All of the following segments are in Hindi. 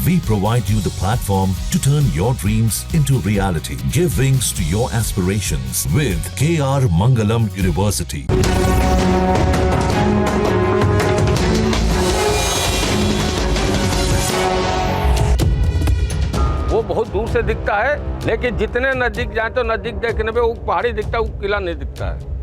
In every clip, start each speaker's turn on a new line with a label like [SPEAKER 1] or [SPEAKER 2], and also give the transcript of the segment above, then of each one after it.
[SPEAKER 1] We provide you the platform to turn your dreams into reality. Give wings to your aspirations with KR Mangalam University.
[SPEAKER 2] वो बहुत दूर से दिखता है, लेकिन जितने नजदीक जाए तो नजदीक देखने पे वो पहाड़ी दिखता है, वो किला नहीं दिखता है।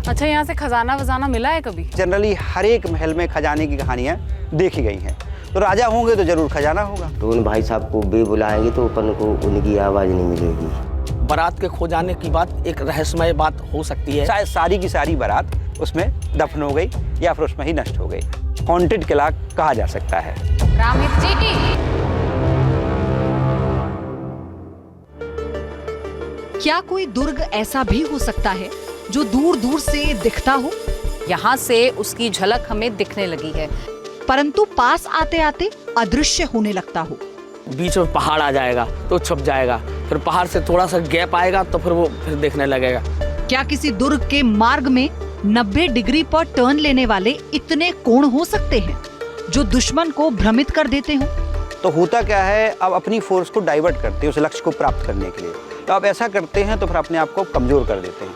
[SPEAKER 3] अच्छा, यहाँ से खजाना वजाना मिला है कभी?
[SPEAKER 4] जनरली हर एक महल में खजाने की कहानियाँ देखी गई हैं, तो राजा होंगे तो जरूर खजाना होगा।
[SPEAKER 5] तो उन भाई साहब को भी बुलाएंगे तो अपन को उनकी आवाज़ नहीं मिलेगी।
[SPEAKER 6] बारात के खो जाने की बात एक रहस्यमय बात हो सकती है।
[SPEAKER 4] शायद सारी की सारी बारात उसमें दफन हो गई या फिर उसमें ही नष्ट हो गई। हॉन्टेड किला कहा जा सकता है।
[SPEAKER 3] रामित जी,
[SPEAKER 7] क्या कोई दुर्ग ऐसा भी हो सकता है जो दूर दूर से दिखता हो?
[SPEAKER 3] यहाँ से उसकी झलक हमें दिखने लगी है,
[SPEAKER 7] परंतु पास आते आते अदृश्य होने लगता हो।
[SPEAKER 6] बीच में पहाड़ आ जाएगा तो छुप जाएगा, फिर पहाड़ से थोड़ा सा गैप आएगा तो फिर वो फिर देखने लगेगा।
[SPEAKER 7] क्या किसी दुर्ग के मार्ग में 90 डिग्री पर टर्न लेने वाले इतने कोण हो सकते हैं जो दुश्मन को भ्रमित कर देते हो?
[SPEAKER 4] तो होता क्या है, अब अपनी फोर्स को डाइवर्ट करते हैं उस लक्ष्य को प्राप्त करने के लिए। तो आप ऐसा करते हैं तो फिर अपने आप को कमजोर कर देते हैं।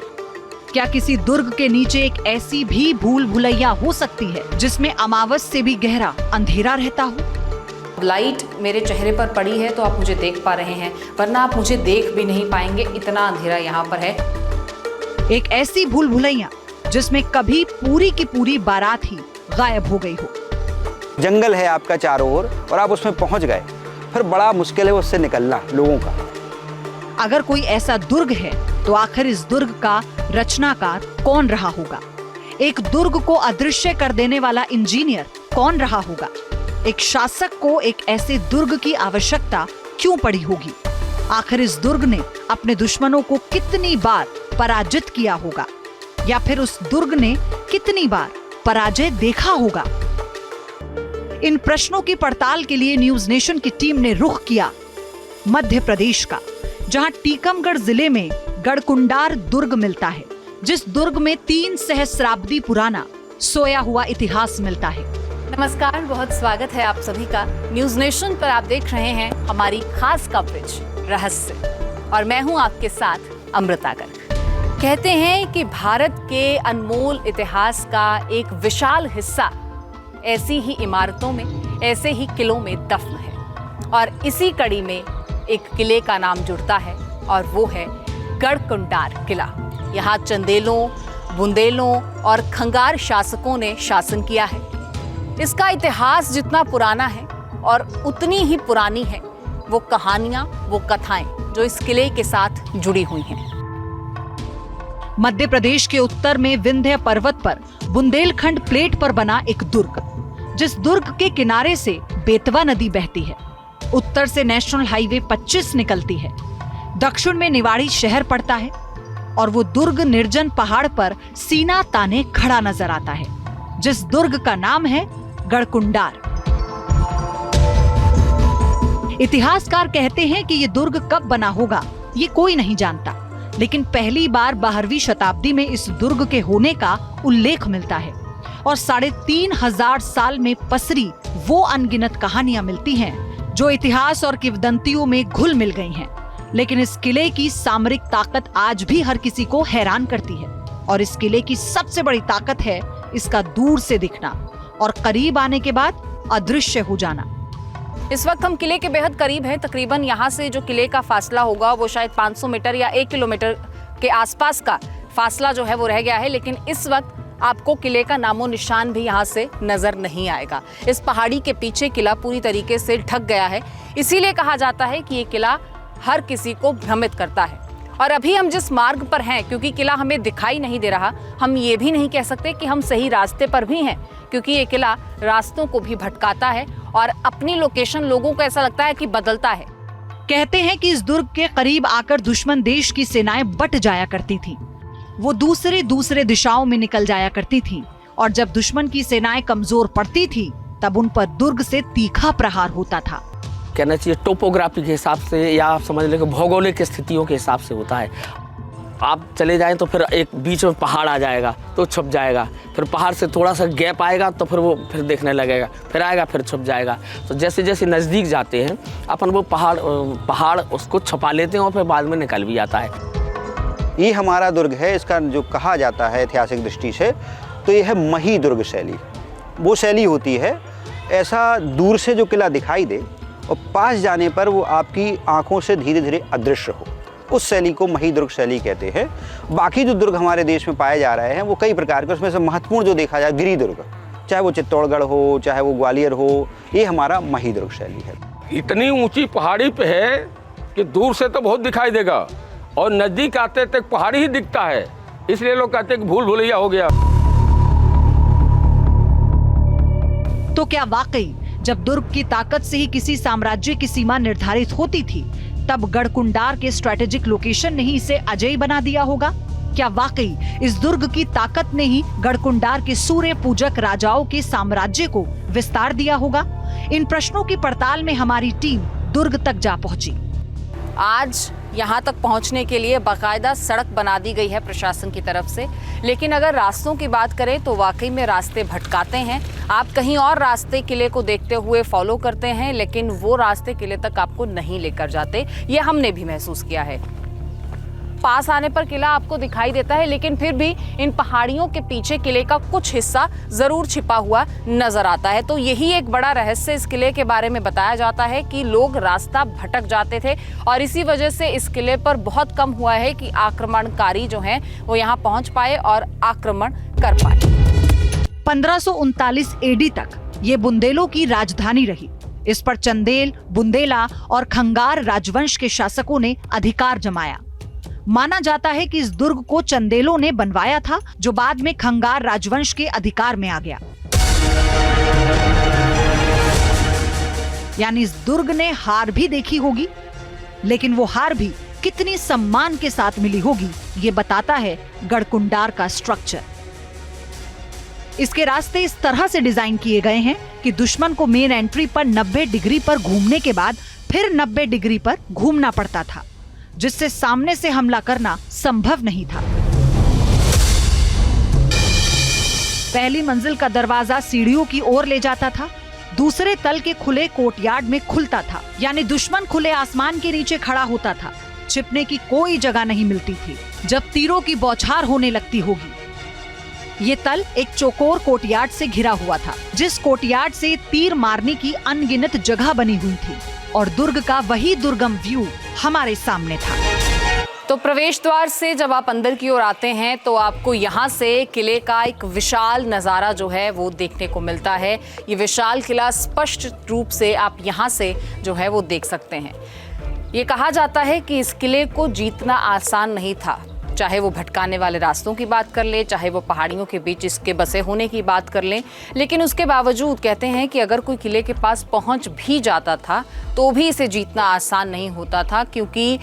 [SPEAKER 7] क्या किसी दुर्ग के नीचे एक ऐसी भी भूल भुलैया हो सकती है जिसमें अमावस से भी गहरा अंधेरा रहता हो?
[SPEAKER 3] लाइट मेरे चेहरे पर पड़ी है तो आप मुझे देख पा रहे हैं, वरना आप मुझे देख भी नहीं पाएंगे, इतना अंधेरा यहाँ पर है।
[SPEAKER 7] एक ऐसी भूल भुलैया जिसमें कभी पूरी की पूरी बारात ही गायब हो गई हो।
[SPEAKER 4] जंगल है आपका चारों ओर और आप उसमें पहुंच गए, फिर बड़ा मुश्किल है उससे निकलना लोगों का।
[SPEAKER 7] अगर कोई ऐसा दुर्ग है तो आखिर इस दुर्ग का रचनाकार कौन रहा होगा? एक दुर्ग को अदृश्य कर देने वाला इंजीनियर कौन रहा होगा? एक शासक को एक ऐसे दुर्ग की आवश्यकता क्यों पड़ी होगी? आखिर इस दुर्ग ने अपने दुश्मनों को कितनी बार पराजित किया होगा, या फिर उस दुर्ग ने कितनी बार पराजय देखा होगा? इन प्रश्नों की पड़ताल के लिए न्यूज नेशन की टीम ने रुख किया मध्य प्रदेश का, जहां टीकमगढ़ जिले में गढ़कुंडार दुर्ग मिलता है, जिस दुर्ग में 3 सहस्राब्दी पुराना सोया हुआ इतिहास मिलता है।
[SPEAKER 3] नमस्कार, बहुत स्वागत है आप सभी का। न्यूज नेशन पर आप देख रहे हैं हमारी खास कवरेज रहस्य, और मैं हूं आपके साथ अमृता गर्ग। कहते हैं कि भारत के अनमोल इतिहास का एक विशाल हिस्सा ऐसी ही इमारतों में, ऐसे ही किलों में दफन है, और इसी कड़ी में एक किले का नाम जुड़ता है और वो है गढ़कुंडार किला। यहाँ चंदेलों, बुंदेलों और खंगार शासकों ने शासन किया है। इसका इतिहास जितना पुराना है और उतनी ही पुरानी है वो कहानियां, वो कथाएं जो इस किले के साथ जुड़ी हुई हैं।
[SPEAKER 7] मध्य प्रदेश के उत्तर में विंध्य पर्वत पर बुंदेलखंड प्लेट पर बना एक दुर्ग, जिस दुर्ग के किनारे से बेतवा नदी बहती है। उत्तर से नेशनल हाईवे 25 निकलती है, दक्षिण में निवाड़ी शहर पड़ता है, और वो दुर्ग निर्जन पहाड़ पर सीना ताने खड़ा नजर आता है, जिस दुर्ग का नाम है गढ़कुंडार। इतिहासकार कहते हैं कि ये दुर्ग कब बना होगा ये कोई नहीं जानता, लेकिन पहली बार 12वीं शताब्दी में इस दुर्ग के होने का उल्लेख मिलता है, और 3500 साल में पसरी वो अनगिनत कहानियां मिलती हैं जो इतिहास और किंवदंतियों में घुल मिल गई हैं। लेकिन इस किले की सामरिक ताकत आज भी हर किसी को हैरान करती है, और इस किले की सबसे बड़ी ताकत है इसका दूर से दिखना और करीब आने के बाद अदृश्य हो जाना।
[SPEAKER 3] इस वक्त हम किले के बेहद करीब हैं। तकरीबन यहाँ से जो किले का फासला होगा वो शायद 500 मीटर या 1 किलोमीटर के आसपास का फासला जो है वो रह गया है, लेकिन इस वक्त आपको किले का नामो निशान भी यहाँ से नजर नहीं आएगा। इस पहाड़ी के पीछे किला पूरी तरीके से ढक गया है, इसीलिए कहा जाता है कि ये किला हर किसी को भ्रमित करता है। और अभी हम जिस मार्ग पर हैं, क्योंकि किला हमें दिखाई नहीं दे रहा, हम ये भी नहीं कह सकते कि हम सही रास्ते पर भी हैं, क्योंकि ये किला रास्तों को भी भटकाता है और अपनी लोकेशन लोगों को ऐसा लगता है कि बदलता है।
[SPEAKER 7] कहते हैं कि इस दुर्ग के करीब आकर दुश्मन देश की सेनाएं बट जाया करती थीं। वो दूसरे दिशाओं में निकल जाया करती थीं, और जब दुश्मन की सेनाएं कमजोर पड़ती थी तब उन पर दुर्ग से तीखा प्रहार होता था।
[SPEAKER 6] कहना चाहिए टोपोग्राफी के हिसाब से, या आप समझ लें कि भौगोलिक स्थितियों के हिसाब से होता है। आप चले जाएं तो फिर एक बीच में पहाड़ आ जाएगा तो छुप जाएगा, फिर पहाड़ से थोड़ा सा गैप आएगा तो फिर वो फिर देखने लगेगा, फिर आएगा फिर छुप जाएगा। तो जैसे जैसे नज़दीक जाते हैं अपन वो पहाड़ उसको छुपा लेते हैं और फिर बाद में निकल भी जाता है।
[SPEAKER 4] ये हमारा दुर्ग है, इसका जो कहा जाता है ऐतिहासिक दृष्टि से तो ये है मही दुर्ग शैली। वो शैली होती है ऐसा दूर से जो किला दिखाई दे और पास जाने पर वो आपकी आंखों से धीरे धीरे अदृश्य हो, उस शैली को मही दुर्ग शैली कहते हैं। बाकी जो दुर्ग हमारे देश में पाए जा रहे हैं वो कई प्रकार के, उसमें से महत्वपूर्ण जो देखा जाए गिरी दुर्ग, चाहे वो चित्तौड़गढ़ हो चाहे वो ग्वालियर हो, ये हमारा मही दुर्ग शैली है।
[SPEAKER 2] इतनी ऊंची पहाड़ी पे है कि दूर से तो बहुत दिखाई देगा और नज़दीक आते तक पहाड़ी ही दिखता है, इसलिए लोग कहते हैं कि भूल भुलैया हो गया।
[SPEAKER 7] तो क्या वाकई जब दुर्ग की ताकत से ही किसी साम्राज्य की सीमा निर्धारित होती थी तब गढ़कुंडार के स्ट्रेटेजिक लोकेशन ने ही इसे अजेय बना दिया होगा? क्या वाकई इस दुर्ग की ताकत ने ही गढ़कुंडार के सूर्य पूजक राजाओं के साम्राज्य को विस्तार दिया होगा? इन प्रश्नों की पड़ताल में हमारी टीम दुर्ग तक जा पहुंची।
[SPEAKER 3] आज यहाँ तक पहुँचने के लिए बाकायदा सड़क बना दी गई है प्रशासन की तरफ से, लेकिन अगर रास्तों की बात करें तो वाकई में रास्ते भटकाते हैं। आप कहीं और रास्ते किले को देखते हुए फॉलो करते हैं, लेकिन वो रास्ते किले तक आपको नहीं लेकर जाते। ये हमने भी महसूस किया है। पास आने पर किला आपको दिखाई देता है, लेकिन फिर भी इन पहाड़ियों के पीछे किले का कुछ हिस्सा जरूर छिपा हुआ नजर आता है। तो यही एक बड़ा रहस्य इस किले के बारे में बताया जाता है कि लोग रास्ता भटक जाते थे और इसी वजह से इस किले पर बहुत कम हुआ है कि आक्रमणकारी जो हैं वो यहाँ पहुंच पाए और आक्रमण कर पाए।
[SPEAKER 7] 1539 एडी तक ये बुंदेलों की राजधानी रही। इस पर चंदेल, बुंदेला और खंगार राजवंश के शासकों ने अधिकार जमाया। माना जाता है कि इस दुर्ग को चंदेलों ने बनवाया था, जो बाद में खंगार राजवंश के अधिकार में आ गया। यानी इस दुर्ग ने हार भी देखी होगी, लेकिन वो हार भी कितनी सम्मान के साथ मिली होगी ये बताता है गढ़कुंडार का स्ट्रक्चर। इसके रास्ते इस तरह से डिजाइन किए गए हैं कि दुश्मन को मेन एंट्री पर 90 डिग्री पर घूमने के बाद फिर 90 डिग्री पर घूमना पड़ता था, जिससे सामने से हमला करना संभव नहीं था। पहली मंजिल का दरवाजा सीढ़ियों की ओर ले जाता था, दूसरे तल के खुले कोर्टयार्ड में खुलता था, यानी दुश्मन खुले आसमान के नीचे खड़ा होता था। छिपने की कोई जगह नहीं मिलती थी। जब तीरों की बौछार होने लगती होगी, ये तल एक चौकोर कोर्टयार्ड से घिरा हुआ था, जिस कोर्टयार्ड से तीर मारने की अनगिनत जगह बनी हुई थी और दुर्ग का वही दुर्गम व्यू हमारे सामने था।
[SPEAKER 3] तो प्रवेश द्वार से जब आप अंदर की ओर आते हैं तो आपको यहाँ से किले का एक विशाल नज़ारा जो है वो देखने को मिलता है। ये विशाल किला स्पष्ट रूप से आप यहाँ से जो है वो देख सकते हैं। ये कहा जाता है कि इस किले को जीतना आसान नहीं था, चाहे वो भटकाने वाले रास्तों की बात कर ले, चाहे वो पहाड़ियों के बीच इसके बसे होने की बात कर लें, लेकिन उसके बावजूद कहते हैं कि अगर कोई किले के पास पहुंच भी जाता था तो भी इसे जीतना आसान नहीं होता था, क्योंकि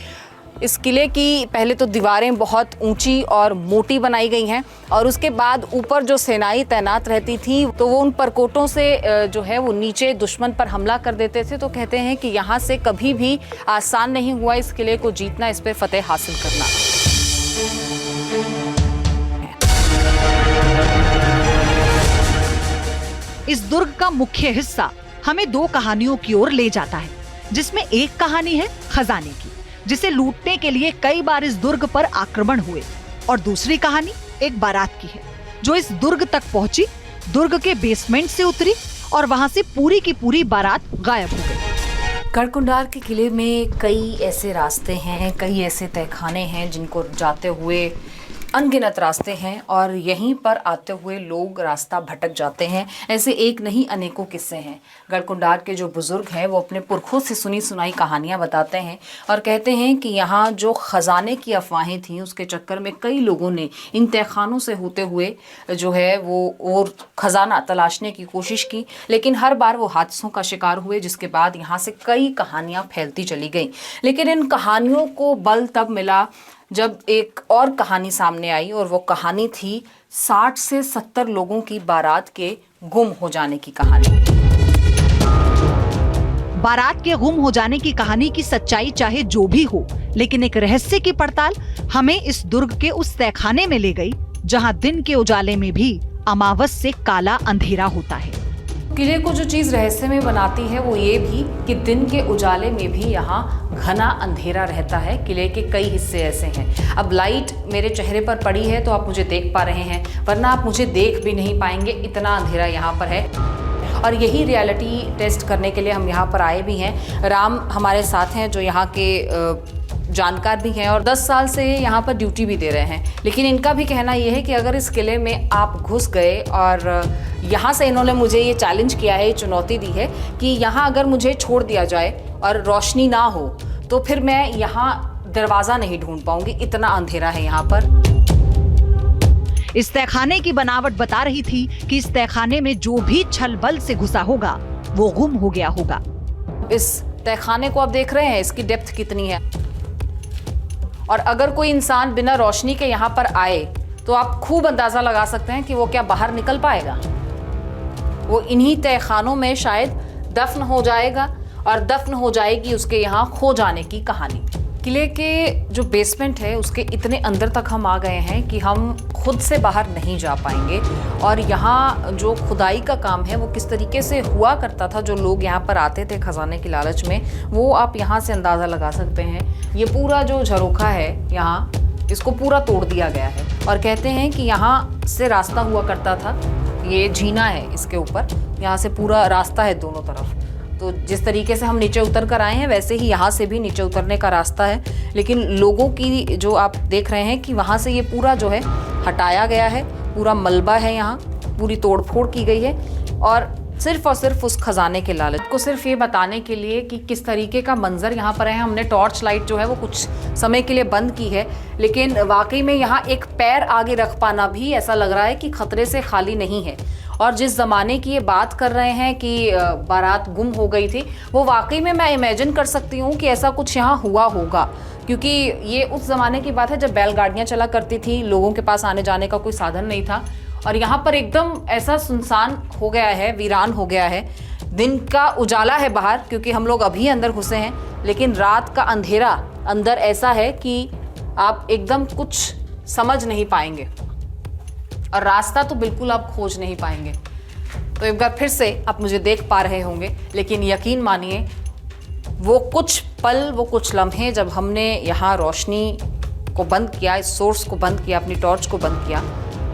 [SPEAKER 3] इस किले की पहले तो दीवारें बहुत ऊंची और मोटी बनाई गई हैं और उसके बाद ऊपर जो सेनाई तैनात रहती थी तो वो उन परकोटों से जो है वो नीचे दुश्मन पर हमला कर देते थे। तो कहते हैं कि यहाँ से कभी भी आसान नहीं हुआ इस किले को जीतना, इस पर फतेह हासिल करना।
[SPEAKER 7] इस दुर्ग का मुख्य हिस्सा हमें दो कहानियों की ओर ले जाता है, जिसमें एक कहानी है खजाने की, जिसे लूटने के लिए कई बार इस दुर्ग पर आक्रमण हुए, और दूसरी कहानी एक बारात की है जो इस दुर्ग तक पहुंची, दुर्ग के बेसमेंट से उतरी और वहां से पूरी की पूरी बारात गायब हो गई।
[SPEAKER 3] गढ़कुंडार के किले में कई ऐसे रास्ते हैं, कई ऐसे तहखाने हैं जिनको जाते हुए अनगिनत रास्ते हैं और यहीं पर आते हुए लोग रास्ता भटक जाते हैं। ऐसे एक नहीं अनेकों किस्से हैं। गढ़कुंडार के जो बुजुर्ग हैं वो अपने पुरखों से सुनी सुनाई कहानियां बताते हैं और कहते हैं कि यहाँ जो खजाने की अफवाहें थीं उसके चक्कर में कई लोगों ने इन तहखानों से होते हुए जो है वो खजाना तलाशने की कोशिश की, लेकिन हर बार वो हादसों का शिकार हुए, जिसके बाद यहाँ से कई कहानियाँ फैलती चली गईं। लेकिन इन कहानियों को बल तब मिला जब एक और कहानी सामने आई, और वो कहानी थी 60 से 70 लोगों की बारात के गुम हो जाने की कहानी।
[SPEAKER 7] बारात के गुम हो जाने की कहानी की सच्चाई चाहे जो भी हो, लेकिन एक रहस्य की पड़ताल हमें इस दुर्ग के उस तहखाने में ले गई जहां दिन के उजाले में भी अमावस से काला अंधेरा होता है।
[SPEAKER 3] किले को जो चीज़ रहस्य में बनाती है वो ये भी कि दिन के उजाले में भी यहाँ घना अंधेरा रहता है। किले के कई हिस्से ऐसे हैं। अब लाइट मेरे चेहरे पर पड़ी है तो आप मुझे देख पा रहे हैं, वरना आप मुझे देख भी नहीं पाएंगे, इतना अंधेरा यहाँ पर है। और यही रियलिटी टेस्ट करने के लिए हम यहाँ पर आए भी हैं। राम हमारे साथ हैं जो यहाँ के जानकार भी हैं और 10 साल से यहाँ पर ड्यूटी भी दे रहे हैं। लेकिन इनका भी कहना ये है कि अगर इस किले में आप घुस गए, और यहाँ से इन्होंने मुझे ये चैलेंज किया है, ये चुनौती दी है कि यहाँ अगर मुझे छोड़ दिया जाए और रोशनी ना हो तो फिर मैं यहाँ दरवाज़ा नहीं ढूंढ पाऊंगी, इतना अंधेरा है यहाँ पर।
[SPEAKER 7] इस तहखाने की बनावट बता रही थी कि इस तहखाने में जो भी छल बल से घुसा होगा वो गुम हो गया होगा।
[SPEAKER 3] इस तहखाने को आप देख रहे हैं, इसकी डेप्थ कितनी है, और अगर कोई इंसान बिना रोशनी के यहाँ पर आए तो आप खूब अंदाज़ा लगा सकते हैं कि वो क्या बाहर निकल पाएगा। वो इन्हीं तहखानों में शायद दफन हो जाएगा और दफन हो जाएगी उसके यहाँ खो जाने की कहानी। किले के जो बेसमेंट है उसके इतने अंदर तक हम आ गए हैं कि हम खुद से बाहर नहीं जा पाएंगे। और यहाँ जो खुदाई का काम है वो किस तरीके से हुआ करता था, जो लोग यहाँ पर आते थे खजाने की लालच में, वो आप यहाँ से अंदाज़ा लगा सकते हैं। ये पूरा जो झरोखा है यहाँ, इसको पूरा तोड़ दिया गया है और कहते हैं कि यहाँ से रास्ता हुआ करता था। ये झीना है इसके ऊपर, यहाँ से पूरा रास्ता है दोनों तरफ। तो जिस तरीके से हम नीचे उतर कर आए हैं वैसे ही यहाँ से भी नीचे उतरने का रास्ता है। लेकिन लोगों की जो आप देख रहे हैं कि वहाँ से ये पूरा जो है हटाया गया है, पूरा मलबा है, यहाँ पूरी तोड़फोड़ की गई है और सिर्फ उस खजाने के लालच को, सिर्फ ये बताने के लिए कि किस तरीके का मंजर यहाँ पर है। हमने टॉर्च लाइट जो है वो कुछ समय के लिए बंद की है, लेकिन वाकई में यहाँ एक पैर आगे रख पाना भी ऐसा लग रहा है कि खतरे से खाली नहीं है। और जिस ज़माने की ये बात कर रहे हैं कि बारात गुम हो गई थी, वो वाकई में मैं इमेजिन कर सकती हूँ कि ऐसा कुछ यहाँ हुआ होगा, क्योंकि ये उस ज़माने की बात है जब बैलगाड़ियाँ चला करती थी, लोगों के पास आने जाने का कोई साधन नहीं था और यहाँ पर एकदम ऐसा सुनसान हो गया है, वीरान हो गया है। दिन का उजाला है बाहर क्योंकि हम लोग अभी अंदर घुसे हैं, लेकिन रात का अंधेरा अंदर ऐसा है कि आप एकदम कुछ समझ नहीं पाएंगे और रास्ता तो बिल्कुल आप खोज नहीं पाएंगे। तो एक बार फिर से आप मुझे देख पा रहे होंगे, लेकिन यकीन मानिए वो कुछ पल, वो कुछ लम्हे जब हमने यहाँ रोशनी को बंद किया, इस सोर्स को बंद किया, अपनी टॉर्च को बंद किया,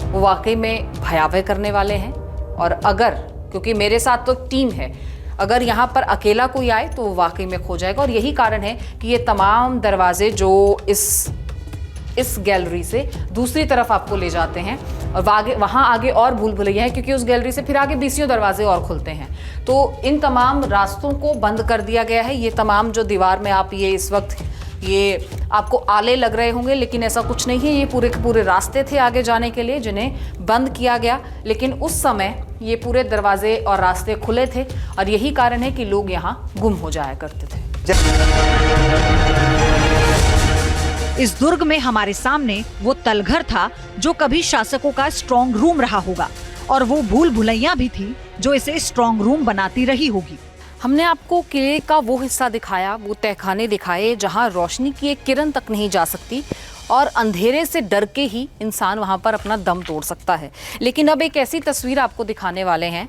[SPEAKER 3] वो वाकई में भयावह करने वाले हैं। और अगर, क्योंकि मेरे साथ तो टीम है, अगर यहाँ पर अकेला कोई आए तो वो वाकई में खो जाएगा। और यही कारण है कि ये तमाम दरवाजे जो इस गैलरी से दूसरी तरफ आपको ले जाते हैं और वहाँ आगे और भूल भुलैया है, क्योंकि उस गैलरी से फिर आगे 20 दरवाजे और खुलते हैं। तो इन तमाम रास्तों को बंद कर दिया गया है। ये तमाम जो दीवार में आप ये इस वक्त ये आपको आले लग रहे होंगे, लेकिन ऐसा कुछ नहीं है। ये पूरे के पूरे रास्ते थे आगे जाने के लिए जिन्हें बंद किया गया, लेकिन उस समय ये पूरे दरवाजे और रास्ते खुले थे और यही कारण है कि लोग यहाँ गुम हो जाया करते थे।
[SPEAKER 7] इस दुर्ग में हमारे सामने वो तलघर था जो कभी शासकों का स्ट्रॉन्ग रूम रहा होगा, और वो भूल भुलैया भी थी जो इसे स्ट्रॉन्ग रूम बनाती रही होगी।
[SPEAKER 3] हमने आपको किले का वो हिस्सा दिखाया, वो तहखाने दिखाए जहाँ रोशनी की एक किरण तक नहीं जा सकती और अंधेरे से डर के ही इंसान वहाँ पर अपना दम तोड़ सकता है। लेकिन अब एक ऐसी तस्वीर आपको दिखाने वाले हैं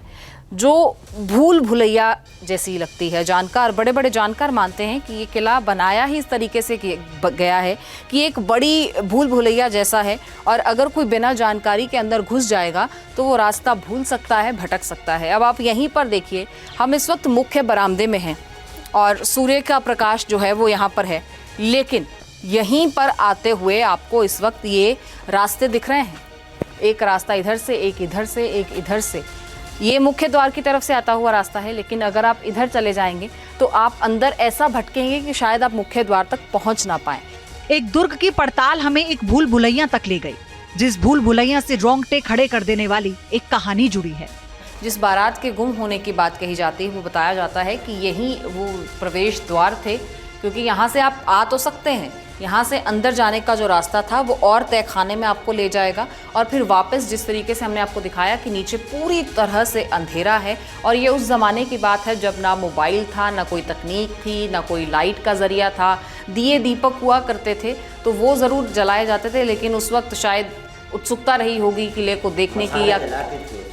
[SPEAKER 3] जो भूल भुलैया जैसी लगती है। जानकार, बड़े बड़े जानकार मानते हैं कि ये किला बनाया ही इस तरीके से गया है कि एक बड़ी भूल भुलैया जैसा है, और अगर कोई बिना जानकारी के अंदर घुस जाएगा तो वो रास्ता भूल सकता है, भटक सकता है। अब आप यहीं पर देखिए, हम इस वक्त मुख्य बरामदे में हैं और सूर्य का प्रकाश जो है वो यहाँ पर है, लेकिन यहीं पर आते हुए आपको इस वक्त ये रास्ते दिख रहे हैं। एक रास्ता इधर से, एक इधर से, एक इधर से। ये मुख्य द्वार की तरफ से आता हुआ रास्ता है, लेकिन अगर आप इधर चले जाएंगे तो आप अंदर ऐसा भटकेंगे कि शायद आप मुख्य द्वार तक पहुंच ना पाएं।
[SPEAKER 7] एक दुर्ग की पड़ताल हमें एक भूल भुलैया तक ले गई, जिस भूल भुलैया से रोंगटे खड़े कर देने वाली एक कहानी जुड़ी है।
[SPEAKER 3] जिस बारात के गुम होने की बात कही जाती है, वो बताया जाता है कि यही वो प्रवेश द्वार थे, क्योंकि यहाँ से आप आ तो सकते हैं यहाँ से अंदर जाने का जो रास्ता था वो और तय खाने में आपको ले जाएगा और फिर वापस जिस तरीके से हमने आपको दिखाया कि नीचे पूरी तरह से अंधेरा है। और ये उस ज़माने की बात है जब ना मोबाइल था, ना कोई तकनीक थी, ना कोई लाइट का ज़रिया था। दिए दीपक हुआ करते थे तो वो ज़रूर जलाए जाते थे, लेकिन उस वक्त शायद उत्सुकता रही होगी किले को देखने की या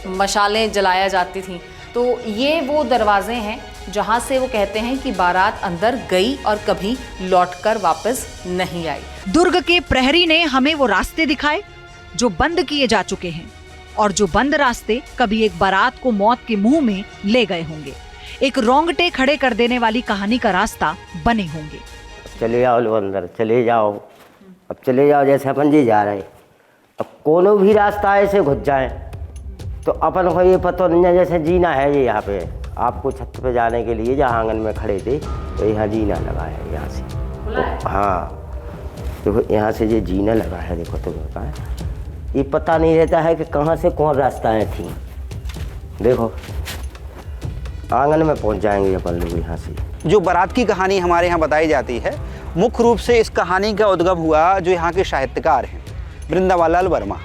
[SPEAKER 3] मशालें जलाया जाती थीं। तो ये वो दरवाजे हैं जहाँ से वो कहते हैं कि बारात अंदर गई और कभी लौटकर वापस नहीं आई।
[SPEAKER 7] दुर्ग के प्रहरी ने हमें वो रास्ते दिखाए जो बंद किए जा चुके हैं और जो बंद रास्ते कभी एक बारात को मौत के मुंह में ले गए होंगे। एक रोंगटे खड़े कर देने वाली कहानी का रास्ता बने होंगे।
[SPEAKER 5] चले जाओ लो अंदर, चले जाओ, अब चले जाओ जैसे अपन जी जा रहे। अब कोनो भी रास्ता ऐसे घुस जाए तो अपन को ये पता नहीं है जैसे जीना है ये यहाँ पे आपको छत पे जाने के लिए जहाँ आंगन में खड़े थे तो यहाँ जीना लगा है यहाँ से तो, हाँ देखो यहाँ से ये जीना लगा है, देखो तो होता है ये पता नहीं रहता है कि कहाँ से कौन रास्ताएँ थी। देखो आंगन में पहुँच जाएंगे अपन लोग यहाँ से।
[SPEAKER 4] जो बारात की कहानी हमारे यहाँ बताई जाती है, मुख्य रूप से इस कहानी का उद्गम हुआ जो यहाँ के साहित्यकार हैं वृंदावन लाल वर्मा,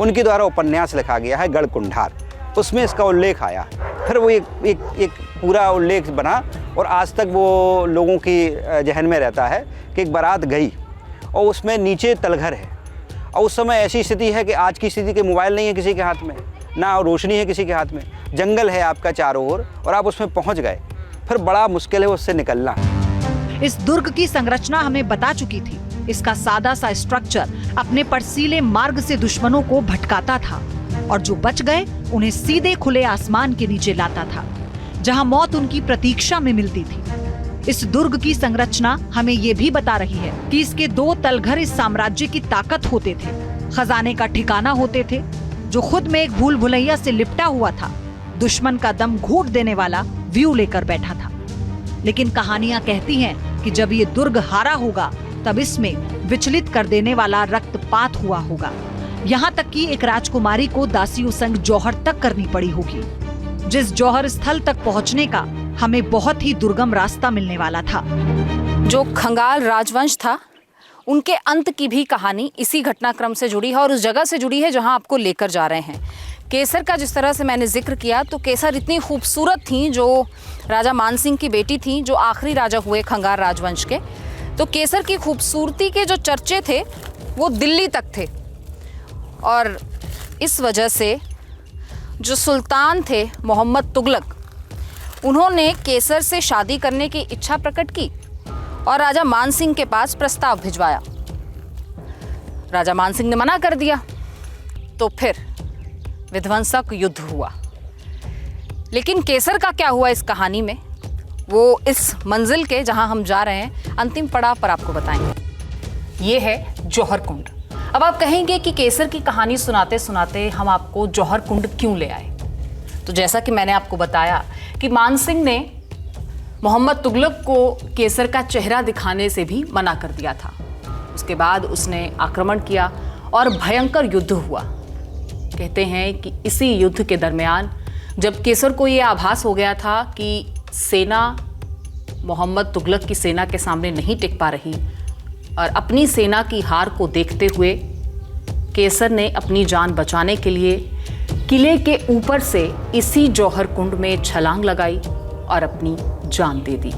[SPEAKER 4] उनके द्वारा उपन्यास लिखा गया है गढ़कुंडार, उसमें इसका उल्लेख आया। फिर वो एक पूरा उल्लेख बना और आज तक वो लोगों की जहन में रहता है कि एक बारात गई और उसमें नीचे तलघर है और उस समय ऐसी स्थिति है कि आज की स्थिति के मोबाइल नहीं है किसी के हाथ में, ना रोशनी है किसी के हाथ में, जंगल है आपका चारों ओर और आप उसमें पहुंच गए, फिर बड़ा मुश्किल है उससे निकलना।
[SPEAKER 7] इस दुर्ग की संरचना हमें बता चुकी थी। इसका सादा सा स्ट्रक्चर अपने पर्सीले मार्ग से दुश्मनों को भटकाता था और जो बच गए उन्हें सीधे खुले आसमान के नीचे लाता था जहां मौत उनकी प्रतीक्षा में मिलती थी। इस दुर्ग की संरचना हमें ये भी बता रही है कि इसके 2 तलघर इस साम्राज्य की ताकत होते थे, खजाने का ठिकाना होते थे, जो खुद में एक भूल भुलैया से लिपटा हुआ था, दुश्मन का दम घूट देने वाला व्यू लेकर बैठा था। लेकिन कहानियां कहती हैं कि जब ये दुर्ग हारा होगा तब इसमें विचलित कर देने वाला रक्तपात हुआ होगा। यहाँ तक कि एक राजकुमारी को दासियों संग जौहर तक करनी पड़ी होगी, जिस जौहर स्थल तक पहुँचने का हमें बहुत ही दुर्गम रास्ता मिलने वाला था।
[SPEAKER 3] जो खंगाल राजवंश था उनके अंत की भी कहानी इसी घटनाक्रम से जुड़ी है और उस जगह से जुड़ी है जहां आपको लेकर जा रहे हैं। केसर का जिस तरह से मैंने जिक्र किया तो केसर इतनी खूबसूरत थी, जो राजा मानसिंह की बेटी थी, जो आखिरी राजा हुए खंगाल राजवंश के। तो केसर की खूबसूरती के जो चर्चे थे वो दिल्ली तक थे और इस वजह से जो सुल्तान थे मोहम्मद तुगलक, उन्होंने केसर से शादी करने की इच्छा प्रकट की और राजा मानसिंह के पास प्रस्ताव भिजवाया। राजा मानसिंह ने मना कर दिया तो फिर विध्वंसक युद्ध हुआ। लेकिन केसर का क्या हुआ इस कहानी में, वो इस मंजिल के जहां हम जा रहे हैं अंतिम पड़ाव पर आपको बताएंगे। ये है जौहर कुंड। अब आप कहेंगे कि केसर की कहानी सुनाते सुनाते हम आपको जौहर कुंड क्यों ले आए। तो जैसा कि मैंने आपको बताया कि मानसिंह ने मोहम्मद तुगलक को केसर का चेहरा दिखाने से भी मना कर दिया था। उसके बाद उसने आक्रमण किया और भयंकर युद्ध हुआ। कहते हैं कि इसी युद्ध के दरमियान जब केसर को ये आभास हो गया था कि सेना मोहम्मद तुगलक की सेना के सामने नहीं टिक पा रही और अपनी सेना की हार को देखते हुए केसर ने अपनी जान बचाने के लिए किले के ऊपर से इसी जौहर कुंड में छलांग लगाई और अपनी जान दे दी।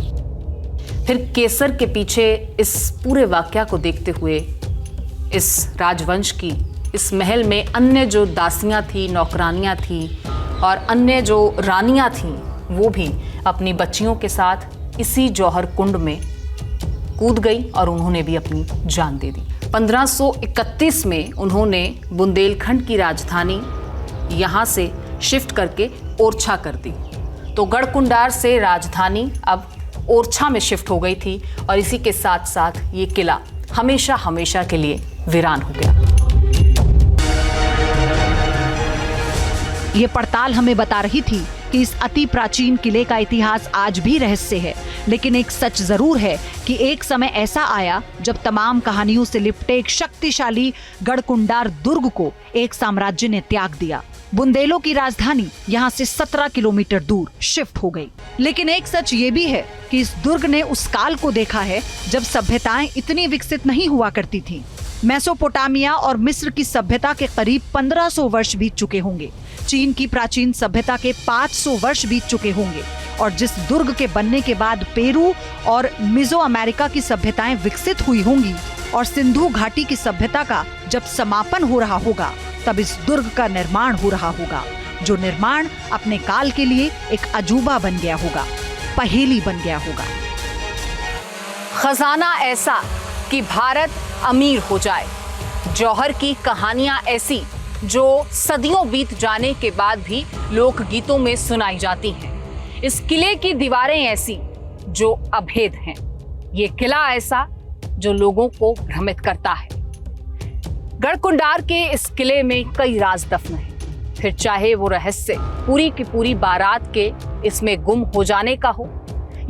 [SPEAKER 3] फिर केसर के पीछे इस पूरे वाकया को देखते हुए इस राजवंश की इस महल में अन्य जो दासियां थी, नौकरानियां थी और अन्य जो रानियां थीं, वो भी अपनी बच्चियों के साथ इसी जौहर कुंड में कूद गई और उन्होंने भी अपनी जान दे दी। 1531 में उन्होंने बुंदेलखंड की राजधानी यहाँ से शिफ्ट करके ओरछा कर दी। तो गढ़कुंडार से राजधानी अब ओरछा में शिफ्ट हो गई थी और इसी के साथ साथ ये किला हमेशा हमेशा के लिए वीरान हो गया।
[SPEAKER 7] ये पड़ताल हमें बता रही थी कि इस अति प्राचीन किले का इतिहास आज भी रहस्य है, लेकिन एक सच जरूर है कि एक समय ऐसा आया जब तमाम कहानियों से लिपटे एक शक्तिशाली गढ़कुंडार दुर्ग को एक साम्राज्य ने त्याग दिया। बुंदेलों की राजधानी यहाँ से 17 किलोमीटर दूर शिफ्ट हो गई। लेकिन एक सच ये भी है कि इस दुर्ग ने उस काल को देखा है जब सभ्यताएं इतनी विकसित नहीं हुआ करती थीं। मेसोपोटामिया और मिस्र की सभ्यता के करीब 1500 वर्ष बीत चुके होंगे। चीन की प्राचीन सभ्यता के 500 वर्ष बीत चुके होंगे और जिस दुर्ग के बनने के बाद पेरू और मिजो अमेरिका की सभ्यताएं विकसित हुई होंगी और सिंधु घाटी की सभ्यता का जब समापन हो रहा होगा, तब इस दुर्ग का निर्माण हो रहा होगा, जो निर्माण अपने काल के लिए एक अजूबा बन गया होगा, पहेली बन गया होगा।
[SPEAKER 3] खजाना ऐसा कि भारत अमीर हो जाए, जौहर की कहानियां ऐसी जो सदियों बीत जाने के बाद भी लोकगीतों में सुनाई जाती हैं। इस किले की दीवारें ऐसी जो अभेद हैं, ये किला ऐसा जो लोगों को भ्रमित करता है। गढ़कुंडार के इस किले में कई राज दफन हैं, फिर चाहे वो रहस्य पूरी की पूरी बारात के इसमें गुम हो जाने का हो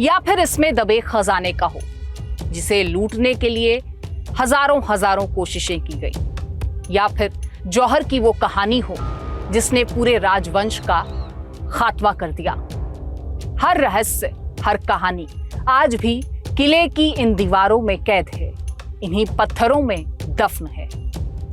[SPEAKER 3] या फिर इसमें दबे खजाने का हो, जिसे लूटने के लिए हजारों कोशिशें की गई, या फिर जौहर की वो कहानी हो जिसने पूरे राजवंश का खात्मा कर दिया। हर रहस्य, हर कहानी आज भी किले की इन दीवारों में कैद है, इन्हीं पत्थरों में दफन है।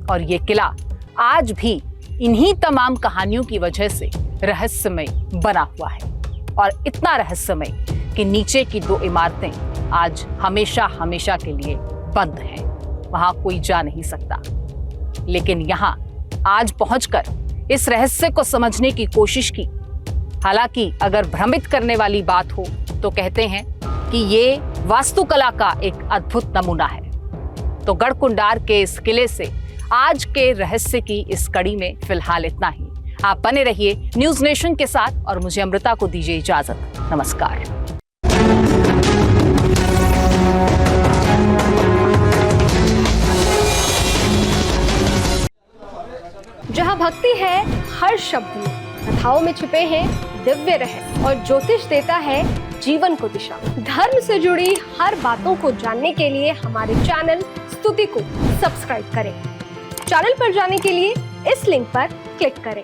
[SPEAKER 3] और ये किला आज भी इन्हीं तमाम कहानियों की वजह से रहस्यमय बना हुआ है, और इतना रहस्यमय कि नीचे की 2 इमारतें आज हमेशा के लिए बंद हैं, वहां कोई जा नहीं सकता। लेकिन यहाँ आज पहुंचकर इस रहस्य को समझने की कोशिश की। हालांकि अगर भ्रमित करने वाली बात हो तो कहते हैं कि ये वास्तुकला का एक अद्भुत नमूना है। तो गढ़कुंडार के इस किले से आज के रहस्य की इस कड़ी में फिलहाल इतना ही। आप बने रहिए न्यूज नेशन के साथ और मुझे अमृता को दीजिए इजाजत। नमस्कार।
[SPEAKER 8] जहाँ भक्ति है हर शब्द में, कथाओं में छुपे हैं दिव्य रहस्य और ज्योतिष देता है जीवन को दिशा। धर्म से जुड़ी हर बातों को जानने के लिए हमारे चैनल स्तुति को सब्सक्राइब करें। चैनल पर जाने के लिए इस लिंक पर क्लिक करें।